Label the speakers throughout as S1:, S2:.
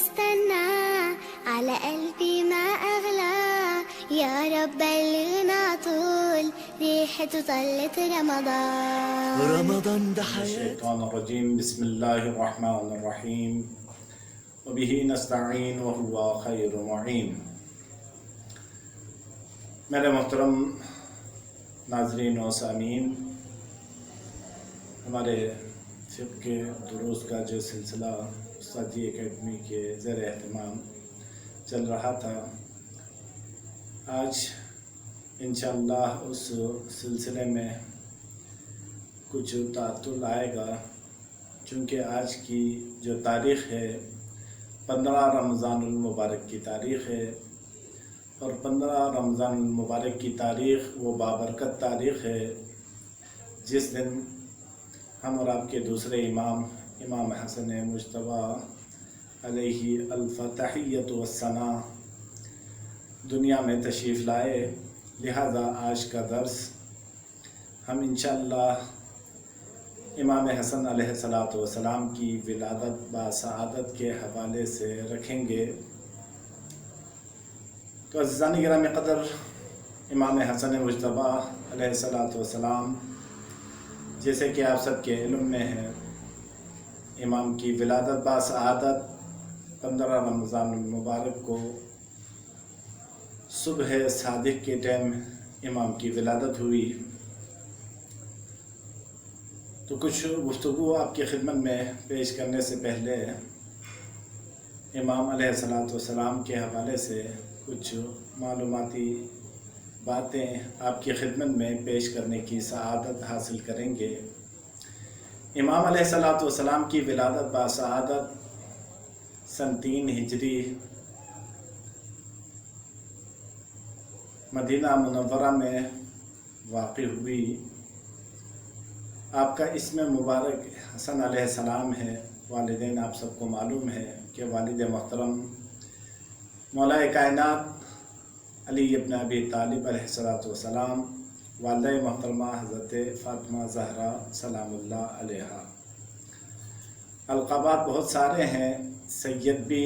S1: بستنى على قلبي ما أغلى يا رب بلغنا طول ريحة طلة رمضان.
S2: رمضان ده حياتي.
S3: الشيطان الرجيم. بسم الله الرحمن الرحيم وبه نستعين وهو خير معين. میرے محترم ناظرین و سامعین، ہمارے فقہ کے دروس کا جو سلسلہ استادی اکیڈمی کے زیر اہتمام چل رہا تھا، آج انشاءاللہ اس سلسلے میں کچھ تعطل آئے گا، چونکہ آج کی جو تاریخ ہے 15 رمضان المبارک کی تاریخ ہے، اور 15 رمضان المبارک کی تاریخ وہ بابرکت تاریخ ہے جس دن ہم اور آپ کے دوسرے امام حسن مجتبیٰ علیہ الفتحیۃ والثناء دنیا میں تشریف لائے۔ لہذا آج کا درس ہم انشاءاللہ امام حسن علیہ السلام کی ولادت بسعادت کے حوالے سے رکھیں گے۔ تو عزیزان گرامی قدر، امام حسن مجتبیٰ علیہ السلام جیسے کہ آپ سب کے علم میں ہے، امام کی ولادت بسعادت 15 رمضان المبارک کو صبح صادق کے ٹائم امام کی ولادت ہوئی۔ تو کچھ گفتگو آپ کی خدمت میں پیش کرنے سے پہلے امام علیہ السلام کے حوالے سے کچھ معلوماتی باتیں آپ کی خدمت میں پیش کرنے کی سعادت حاصل کریں گے۔ امام علیہ السلام کی ولادت بسعادت سن 3 ہجری مدینہ منورہ میں واقع ہوئی۔ آپ کا اسم مبارک حسن علیہ السلام ہے۔ والدین آپ سب کو معلوم ہے کہ والد محترم مولا کائنات علی ابن ابی طالب علیہ السلام، والدہ محترمہ حضرت فاطمہ زہرا سلام اللہ علیہا۔ القابات بہت سارے ہیں، سید بھی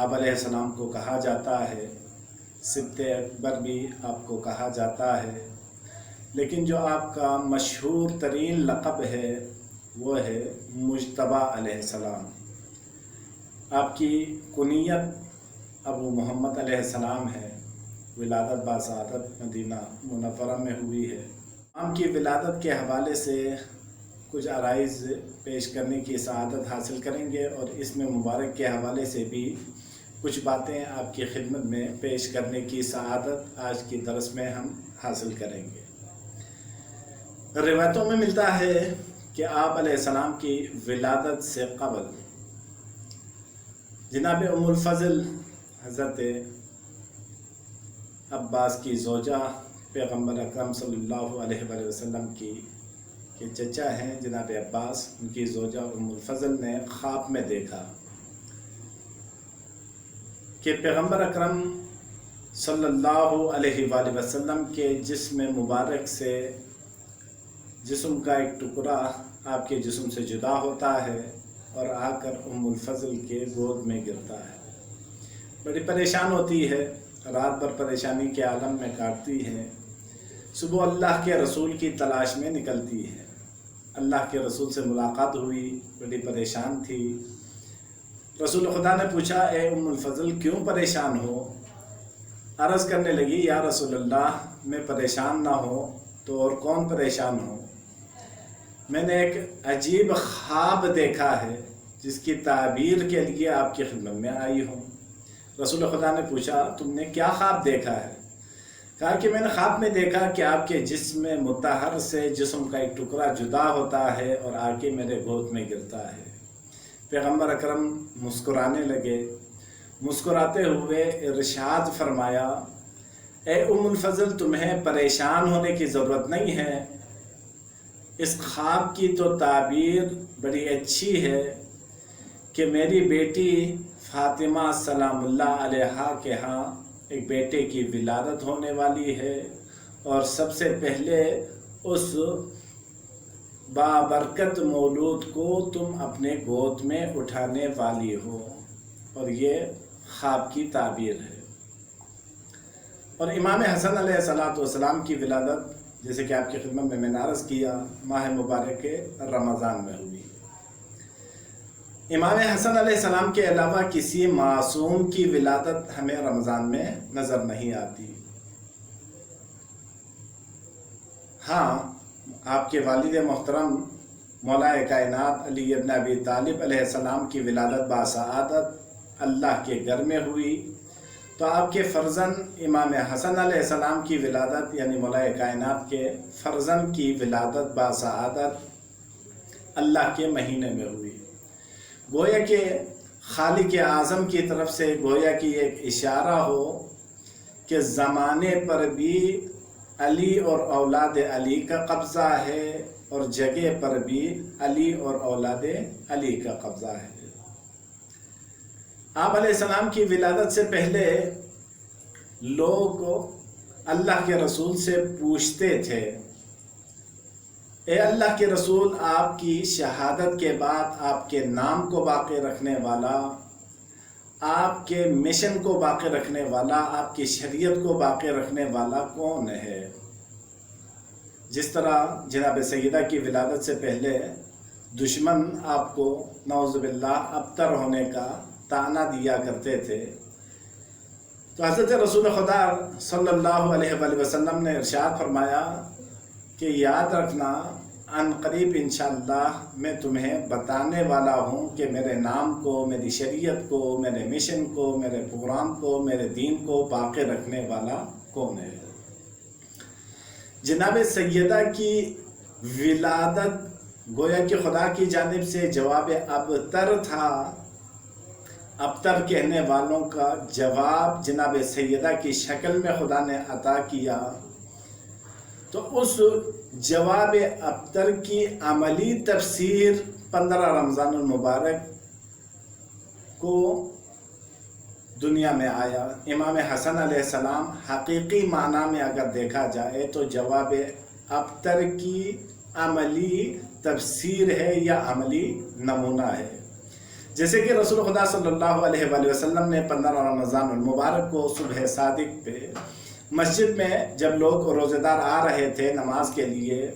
S3: آپ علیہ السلام کو کہا جاتا ہے، سبط اکبر بھی آپ کو کہا جاتا ہے، لیکن جو آپ کا مشہور ترین لقب ہے وہ ہے مجتبیٰ علیہ السلام۔ آپ کی کنیت ابو محمد علیہ السلام ہے۔ ولادت بسعادت مدینہ منورہ میں ہوئی ہے۔ امام کی ولادت کے حوالے سے کچھ عرائض پیش کرنے کی سعادت حاصل کریں گے، اور اسم مبارک کے حوالے سے بھی کچھ باتیں آپ کی خدمت میں پیش کرنے کی سعادت آج کی درس میں ہم حاصل کریں گے۔ روایتوں میں ملتا ہے کہ آپ علیہ السلام کی ولادت سے قبل جناب ام الفضل حضرت عباس کی زوجہ پیغمبر اکرم صلی اللہ علیہ وآلہ وسلم کی چچا ہیں جناب عباس، ان کی زوجہ ام الفضل نے خواب میں دیکھا کہ پیغمبر اکرم صلی اللہ علیہ وآلہ وسلم کے جسم مبارک سے جسم کا ایک ٹکڑا آپ کے جسم سے جدا ہوتا ہے اور آ کر ام الفضل کے گود میں گرتا ہے۔ بڑی پریشان ہوتی ہے، رات بھر پریشانی کے عالم میں کاٹتی ہے۔ صبح اللہ کے رسول کی تلاش میں نکلتی ہے۔ اللہ کے رسول سے ملاقات ہوئی، بڑی پریشان تھی۔ رسول خدا نے پوچھا، اے ام الفضل کیوں پریشان ہو؟ عرض کرنے لگی، یا رسول اللہ میں پریشان نہ ہوں تو اور کون پریشان ہو؟ میں نے ایک عجیب خواب دیکھا ہے جس کی تعبیر کے لیے آپ کی خدمت میں آئی ہوں۔ رسول خدا نے پوچھا، تم نے کیا خواب دیکھا ہے؟ کہا کہ میں نے خواب میں دیکھا کہ آپ کے جسم مطہر سے جسم کا ایک ٹکڑا جدا ہوتا ہے اور آ کے میرے گود میں گرتا ہے۔ پیغمبر اکرم مسکرانے لگے، مسکراتے ہوئے ارشاد فرمایا، اے ام الفضل تمہیں پریشان ہونے کی ضرورت نہیں ہے، اس خواب کی تو تعبیر بڑی اچھی ہے کہ میری بیٹی فاطمہ سلام اللہ علیہا کے ہاں ایک بیٹے کی ولادت ہونے والی ہے، اور سب سے پہلے اس بابرکت مولود کو تم اپنے گود میں اٹھانے والی ہو۔ اور یہ خواب کی تعبیر ہے۔ اور امام حسن علیہ السلام کی ولادت جیسے کہ آپ کی خدمت میں نے عرض کیا ماہ مبارک رمضان میں ہوئی۔ امام حسن علیہ السلام کے علاوہ کسی معصوم کی ولادت ہمیں رمضان میں نظر نہیں آتی۔ ہاں، آپ کے والد محترم مولا کائنات علی ابن ابی طالب علیہ السلام کی ولادت باسعادت اللہ کے گھر میں ہوئی، تو آپ کے فرزند امام حسن علیہ السلام کی ولادت یعنی مولا کائنات کے فرزند کی ولادت باسعادت اللہ کے مہینے میں ہوئی۔ گویا کہ خالق اعظم کی طرف سے گویا کہ ایک اشارہ ہو کہ زمانے پر بھی علی اور اولاد علی کا قبضہ ہے اور جگہ پر بھی علی اور اولاد علی کا قبضہ ہے۔ آپ علیہ السلام کی ولادت سے پہلے لوگ اللہ کے رسول سے پوچھتے تھے، اے اللہ کے رسول، آپ کی شہادت کے بعد آپ کے نام کو باقی رکھنے والا، آپ کے مشن کو باقی رکھنے والا، آپ کی شریعت کو باقی رکھنے والا کون ہے؟ جس طرح جناب سیدہ کی ولادت سے پہلے دشمن آپ کو نعوذ باللہ ابتر ہونے کا طعنہ دیا کرتے تھے، تو حضرت رسول خدا صلی اللہ علیہ وآلہ وسلم نے ارشاد فرمایا کہ یاد رکھنا ان قریب انشاءاللہ میں تمہیں بتانے والا ہوں کہ میرے نام کو، میری شریعت کو، میرے مشن کو، میرے پروگرام کو، میرے دین کو باقی رکھنے والا کون ہے۔ جناب سیدہ کی ولادت گویا کہ خدا کی جانب سے جواب ابتر تھا۔ ابتر کہنے والوں کا جواب جناب سیدہ کی شکل میں خدا نے عطا کیا، تو اس جواب ابتر کی عملی تفسیر 15 رمضان المبارک کو دنیا میں آیا۔ امام حسن علیہ السلام حقیقی معنی میں اگر دیکھا جائے تو جواب ابتر کی عملی تفسیر ہے یا عملی نمونہ ہے۔ جیسے کہ رسول خدا صلی اللہ علیہ وآلہ وسلم نے 15 رمضان المبارک کو صبح صادق پہ مسجد میں جب لوگ روزے دار آ رہے تھے نماز کے لیے،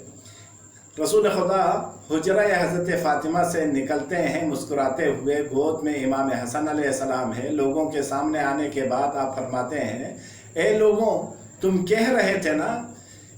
S3: رسول خدا حجرہ حضرت فاطمہ سے نکلتے ہیں مسکراتے ہوئے، گود میں امام حسن علیہ السلام ہے۔ لوگوں کے سامنے آنے کے بعد آپ فرماتے ہیں، اے لوگوں، تم کہہ رہے تھے نا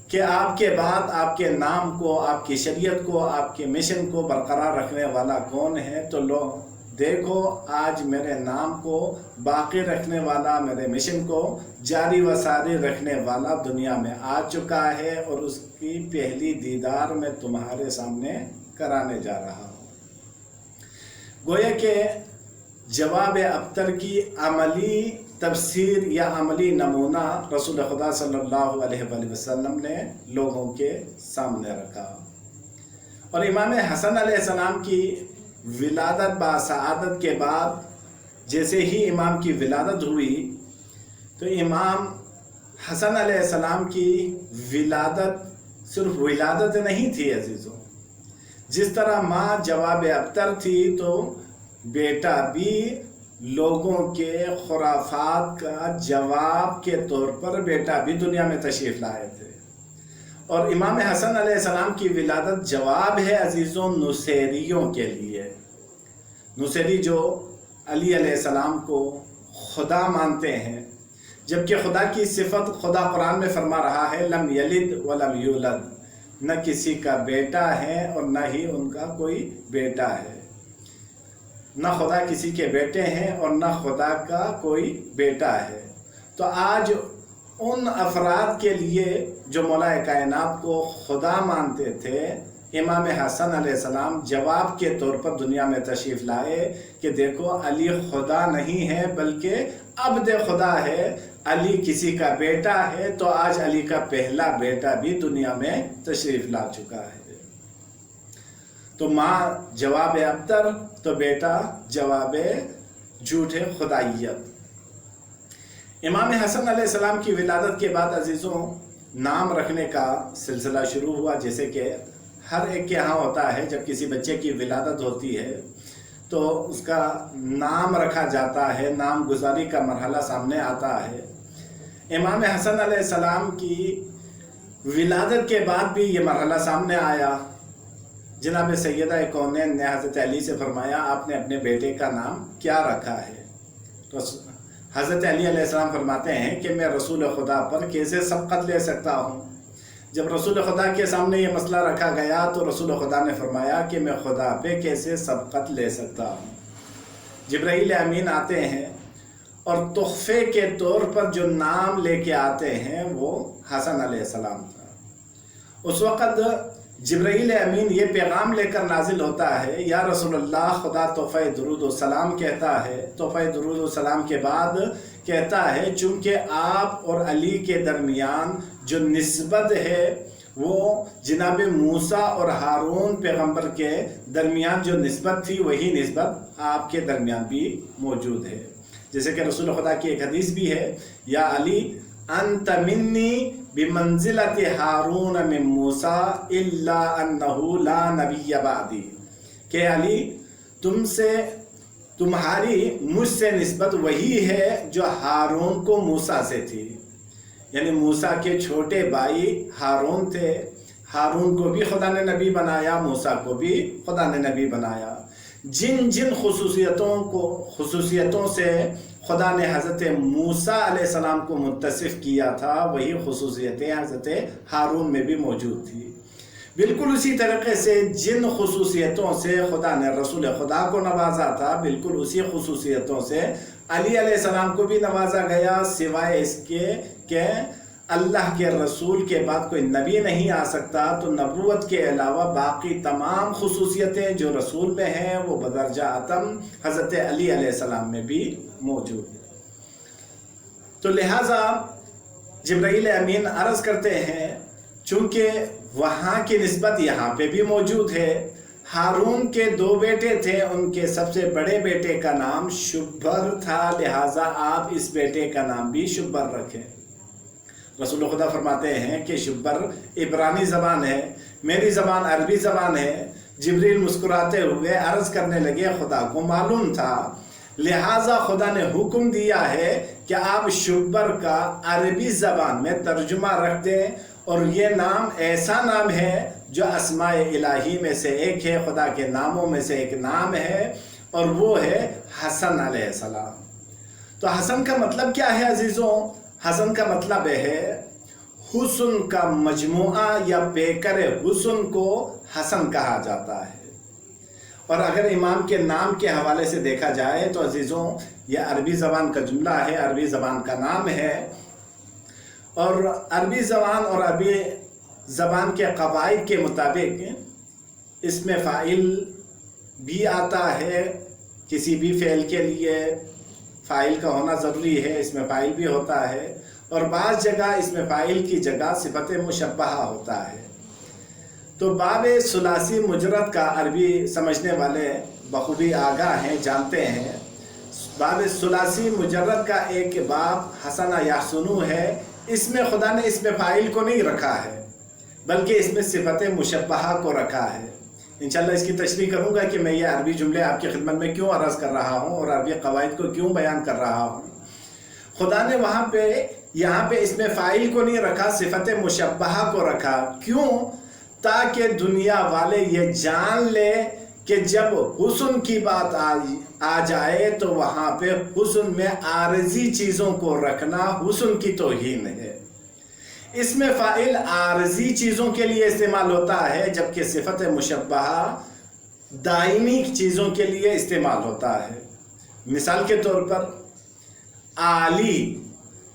S3: کہ آپ کے بعد آپ کے نام کو، آپ کی شریعت کو، آپ کے مشن کو برقرار رکھنے والا کون ہے؟ تو لو دیکھو، آج میرے نام کو باقی رکھنے والا، میرے مشن کو جاری و ساری رکھنے والا دنیا میں آ چکا ہے، اور اس کی پہلی دیدار میں تمہارے سامنے کرانے جا رہا ہوں۔ گویا کہ جواب ابتر کی عملی تفسیر یا عملی نمونہ رسول خدا صلی اللہ علیہ وآلہ وسلم نے لوگوں کے سامنے رکھا۔ اور امام حسن علیہ السلام کی ولادت باسعادت کے بعد جیسے ہی امام کی ولادت ہوئی تو امام حسن علیہ السلام کی ولادت صرف ولادت نہیں تھی عزیزوں، جس طرح ماں جواب ابتر تھی تو بیٹا بھی لوگوں کے خرافات کا جواب کے طور پر بیٹا بھی دنیا میں تشریف لائے تھے۔ اور امام حسن علیہ السلام کی ولادت جواب ہے عزیزوں نصیریوں کے لیے۔ نصیری جو علی علیہ السلام کو خدا مانتے ہیں، جبکہ خدا کی صفت خدا قرآن میں فرما رہا ہے لم یلد ولم یولد، نہ کسی کا بیٹا ہے اور نہ ہی ان کا کوئی بیٹا ہے، نہ خدا کسی کے بیٹے ہیں اور نہ خدا کا کوئی بیٹا ہے۔ تو آج ان افراد کے لیے جو مولا کائنات کو خدا مانتے تھے، امام حسن علیہ السلام جواب کے طور پر دنیا میں تشریف لائے کہ دیکھو علی خدا نہیں ہے بلکہ عبد خدا ہے، علی کسی کا بیٹا ہے، تو آج علی کا پہلا بیٹا بھی دنیا میں تشریف لا چکا ہے۔ تو ماں جواب ابتر تو بیٹا جواب جھوٹے خدائیت۔ امام حسن علیہ السلام کی ولادت کے بعد عزیزوں نام رکھنے کا سلسلہ شروع ہوا، جیسے کہ ہر ایک کے ہاں ہوتا ہے۔ جب کسی بچے کی ولادت ہوتی ہے تو اس کا نام رکھا جاتا ہے، نام گزاری کا مرحلہ سامنے آتا ہے۔ امام حسن علیہ السلام کی ولادت کے بعد بھی یہ مرحلہ سامنے آیا۔ جناب سیدہ کونین نے حضرت علی سے فرمایا آپ نے اپنے بیٹے کا نام کیا رکھا ہے؟ تو حضرت علی علیہ السلام فرماتے ہیں کہ میں رسول خدا پر کیسے سبقت لے سکتا ہوں؟ جب رسول خدا کے سامنے یہ مسئلہ رکھا گیا تو رسول خدا نے فرمایا کہ میں خدا پہ کیسے سبقت لے سکتا ہوں؟ جبرائیل امین آتے ہیں اور تحفے کے طور پر جو نام لے کے آتے ہیں وہ حسن علیہ السلام تھا۔ اس وقت جبرائیل امین یہ پیغام لے کر نازل ہوتا ہے، یا رسول اللہ خدا تحفہ درود و سلام کہتا ہے، تحفہ درود و سلام کے بعد کہتا ہے چونکہ آپ اور علی کے درمیان جو نسبت ہے وہ جناب موسیٰ اور ہارون پیغمبر کے درمیان جو نسبت تھی وہی نسبت آپ کے درمیان بھی موجود ہے۔ جیسے کہ رسول خدا کی ایک حدیث بھی ہے، یا علی انت منی بمنزلت ہارون من موسیٰ الا انہ لا نبی بعدی، کہ علی تمہاری مجھ سے نسبت وہی ہے جو ہارون کو موسیٰ سے تھی، یعنی موسیٰ کے چھوٹے بھائی ہارون تھے، ہارون کو بھی خدا نے نبی بنایا، موسیٰ کو بھی خدا نے نبی بنایا۔ جن جن خصوصیتوں سے خدا نے حضرت موسیٰ علیہ السلام کو متصف کیا تھا وہی خصوصیتیں حضرت ہارون میں بھی موجود تھی۔ بالکل اسی طریقے سے جن خصوصیتوں سے خدا نے رسول خدا کو نوازا تھا بالکل اسی خصوصیتوں سے علی علیہ السلام کو بھی نوازا گیا، سوائے اس کے کہ اللہ کے رسول کے بعد کوئی نبی نہیں آ سکتا، تو نبوت کے علاوہ باقی تمام خصوصیتیں جو رسول میں ہیں وہ بدرجہ اتم حضرت علی علیہ السلام میں بھی موجود ہیں۔ تو لہٰذا جبرائیل امین عرض کرتے ہیں چونکہ وہاں کی نسبت یہاں پہ بھی موجود ہے، ہارون کے 2 بیٹے تھے، ان کے سب سے بڑے بیٹے کا نام شبر تھا، لہٰذا آپ اس بیٹے کا نام بھی شبر رکھیں۔ رسول خدا فرماتے ہیں کہ شبر عبرانی زبان ہے، میری زبان عربی زبان ہے۔ جبریل مسکراتے ہوئے عرض کرنے لگے خدا کو معلوم تھا، لہٰذا خدا نے حکم دیا ہے کہ آپ شبر کا عربی زبان میں ترجمہ رکھ دیں، اور یہ نام ایسا نام ہے جو اسماء الہی میں سے ایک ہے، خدا کے ناموں میں سے ایک نام ہے، اور وہ ہے حسن علیہ السلام۔ تو حسن کا مطلب کیا ہے عزیزوں؟ حسن کا مطلب ہے حسن کا مجموعہ یا پیکر حسن کو حسن کہا جاتا ہے۔ اور اگر امام کے نام کے حوالے سے دیکھا جائے تو عزیزوں یہ عربی زبان کا جملہ ہے، عربی زبان کا نام ہے، اور عربی زبان اور عربی زبان کے قواعد کے مطابق اس میں فاعل بھی آتا ہے، کسی بھی فعل کے لیے فاعل کا ہونا ضروری ہے، اس میں فاعل بھی ہوتا ہے، اور بعض جگہ اس میں فاعل کی جگہ صفت مشبہہ ہوتا ہے۔ تو باب ثلاثی مجرد کا عربی سمجھنے والے بخوبی آگاہ ہیں، جانتے ہیں۔ باب ثلاثی مجرد کا ایک باب حسن یحسنو ہے، اس میں خدا نے اس میں فاعل کو نہیں رکھا ہے بلکہ اس میں صفت مشبہہ کو رکھا ہے۔ انشاءاللہ اس کی تشریح کروں گا کہ میں یہ عربی جملے آپ کی خدمت میں کیوں عرض کر رہا ہوں اور عربی قواعد کو کیوں بیان کر رہا ہوں۔ خدا نے یہاں پہ اس میں فاعل کو نہیں رکھا، صفت مشبہہ کو رکھا، کیوں؟ تاکہ دنیا والے یہ جان لے کہ جب حسن کی بات آ جائے تو وہاں پہ حسن میں عارضی چیزوں کو رکھنا حسن کی توہین ہے۔ اس میں فاعل عارضی چیزوں کے لیے استعمال ہوتا ہے، جبکہ صفت مشبہہ دائمی چیزوں کے لیے استعمال ہوتا ہے۔ مثال کے طور پر عالی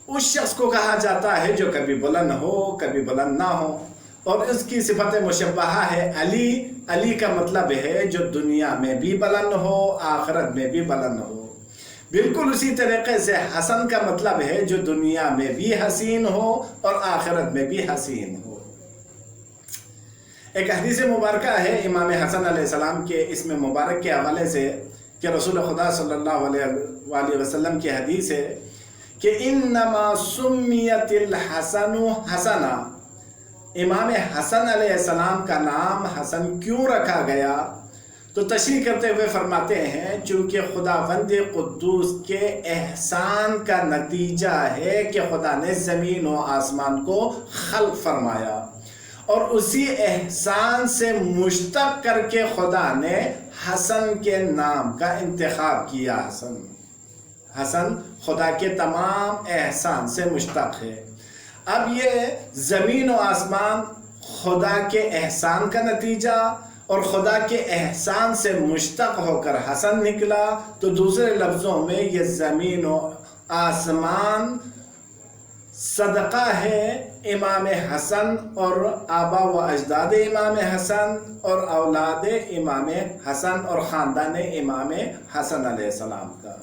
S3: اس شخص کو کہا جاتا ہے جو کبھی بلند ہو کبھی بلند نہ ہو، اور اس کی صفت مشبہہ ہے علی۔ علی کا مطلب ہے جو دنیا میں بھی بلند ہو آخرت میں بھی بلند ہو۔ بالکل اسی طریقے سے حسن کا مطلب ہے جو دنیا میں بھی حسین ہو اور آخرت میں بھی حسین ہو۔ ایک حدیث مبارکہ ہے امام حسن علیہ السلام کے اسم مبارک کے حوالے سے کہ رسول خدا صلی اللہ علیہ وسلم کی حدیث ہے کہ انما سمیت الحسن حسنا، امام حسن علیہ السلام کا نام حسن کیوں رکھا گیا؟ تو تشریح کرتے ہوئے فرماتے ہیں چونکہ خداوند قدوس کے احسان کا نتیجہ ہے کہ خدا نے زمین و آسمان کو خلق فرمایا، اور اسی احسان سے مشتق کر کے خدا نے حسن کے نام کا انتخاب کیا۔ حسن خدا کے تمام احسان سے مشتق ہے۔ اب یہ زمین و آسمان خدا کے احسان کا نتیجہ اور خدا کے احسان سے مشتق ہو کر حسن نکلا، تو دوسرے لفظوں میں یہ زمین و آسمان صدقہ ہے امام حسن اور آبا و اجداد امام حسن اور اولاد امام حسن اور خاندان امام حسن علیہ السلام کا۔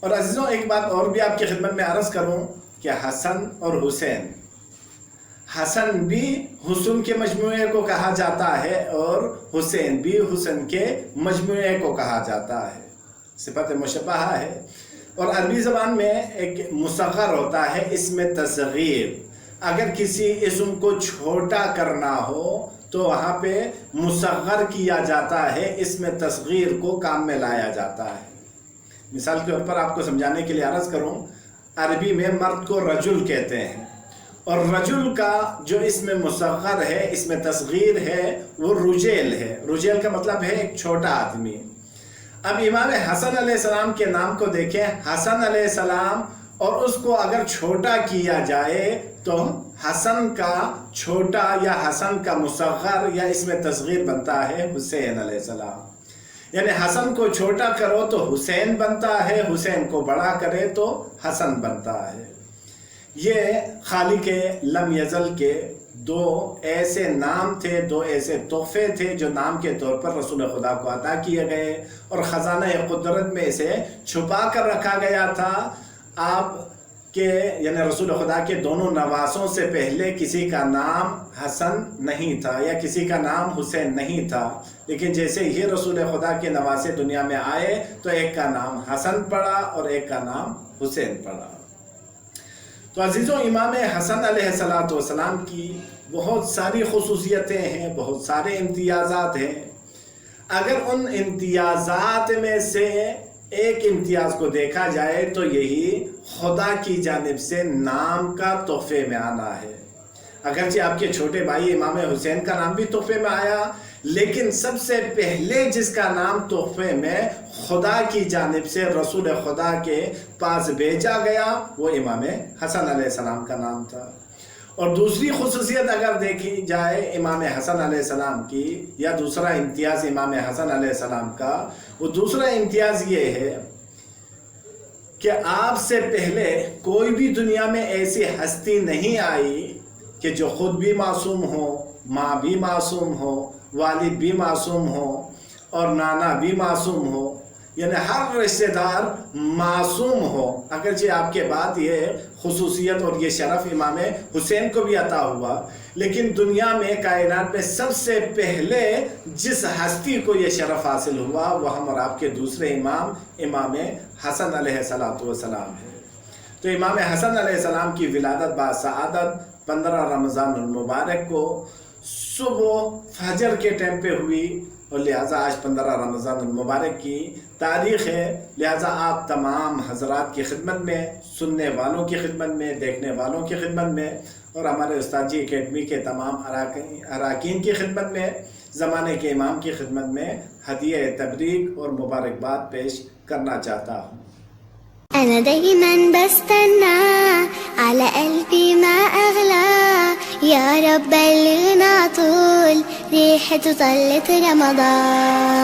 S3: اور عزیزوں ایک بات اور بھی آپ کی خدمت میں عرض کروں کہ حسن اور حسین، حسن بھی حسن کے مجموعے کو کہا جاتا ہے اور حسین بھی حسن کے مجموعے کو کہا جاتا ہے، صفت مشبہہ ہے۔ اور عربی زبان میں ایک مصغر ہوتا ہے اسم تصغیر، اگر کسی اسم کو چھوٹا کرنا ہو تو وہاں پہ مصغر کیا جاتا ہے، اسم تصغیر کو کام میں لایا جاتا ہے۔ مثال کے طور پر آپ کو سمجھانے کے لیے عرض کروں، عربی میں مرد کو رجل کہتے ہیں، اور رجل کا جو اسم مصغر ہے، اسم تصغیر ہے، وہ رجیل ہے۔ رجیل کا مطلب ہے ایک چھوٹا آدمی۔ اب امام حسن علیہ السلام کے نام کو دیکھیں، حسن علیہ السلام، اور اس کو اگر چھوٹا کیا جائے تو حسن کا چھوٹا یا حسن کا مصغر یا اسم تصغیر بنتا ہے حسین علیہ السلام۔ یعنی حسن کو چھوٹا کرو تو حسین بنتا ہے، حسین کو بڑا کرے تو حسن بنتا ہے۔ یہ خالق لم یزل کے دو ایسے نام تھے، دو ایسے تحفے تھے جو نام کے طور پر رسول خدا کو عطا کیے گئے، اور خزانہ قدرت میں اسے چھپا کر رکھا گیا تھا۔ آپ کے یعنی رسول خدا کے دونوں نواسوں سے پہلے کسی کا نام حسن نہیں تھا یا کسی کا نام حسین نہیں تھا، لیکن جیسے ہی رسول خدا کے نواسے دنیا میں آئے تو ایک کا نام حسن پڑا اور ایک کا نام حسین پڑا۔ تو عزیزوں، امام حسن علیہ السلام کی بہت ساری خصوصیتیں ہیں، بہت سارے امتیازات ہیں۔ اگر ان امتیازات میں سے ایک امتیاز کو دیکھا جائے تو یہی خدا کی جانب سے نام کا تحفے میں آنا ہے۔ اگرچہ آپ کے چھوٹے بھائی امام حسین کا نام بھی تحفے میں آیا، لیکن سب سے پہلے جس کا نام تحفے میں خدا کی جانب سے رسول خدا کے پاس بھیجا گیا وہ امام حسن علیہ السلام کا نام تھا۔ اور دوسری خصوصیت اگر دیکھی جائے امام حسن علیہ السلام کی، یا دوسرا امتیاز امام حسن علیہ السلام کا، وہ دوسرا امتیاز یہ ہے کہ آپ سے پہلے کوئی بھی دنیا میں ایسی ہستی نہیں آئی کہ جو خود بھی معصوم ہو، ماں بھی معصوم ہو، والد بھی معصوم ہو اور نانا بھی معصوم ہو، یعنی ہر رشتہ دار معصوم ہو۔ اگرچہ آپ کے بعد یہ خصوصیت اور یہ شرف امام حسین کو بھی عطا ہوا، لیکن دنیا میں کائنات میں سب سے پہلے جس ہستی کو یہ شرف حاصل ہوا وہ ہم اور آپ کے دوسرے امام حسن علیہ السلام ہے۔ تو امام حسن علیہ السلام کی ولادت باسعادت 15 رمضان المبارک کو صبح فجر کے ٹائم پہ ہوئی، اور لہٰذا آج 15 رمضان المبارک کی تاریخ ہے۔ لہٰذا آپ تمام حضرات کی خدمت میں، سننے والوں کی خدمت میں، دیکھنے والوں کی خدمت میں، اور ہمارے استاد جی اکیڈمی کے تمام اراکین کی خدمت میں، زمانے کے امام کی خدمت میں ہدیہ تبریک اور مبارکباد پیش کرنا چاہتا ہوں۔
S1: أنا دايما بستنى على قلبي ما أغلى، يا رب بلغنا طول ريحة طلة رمضان.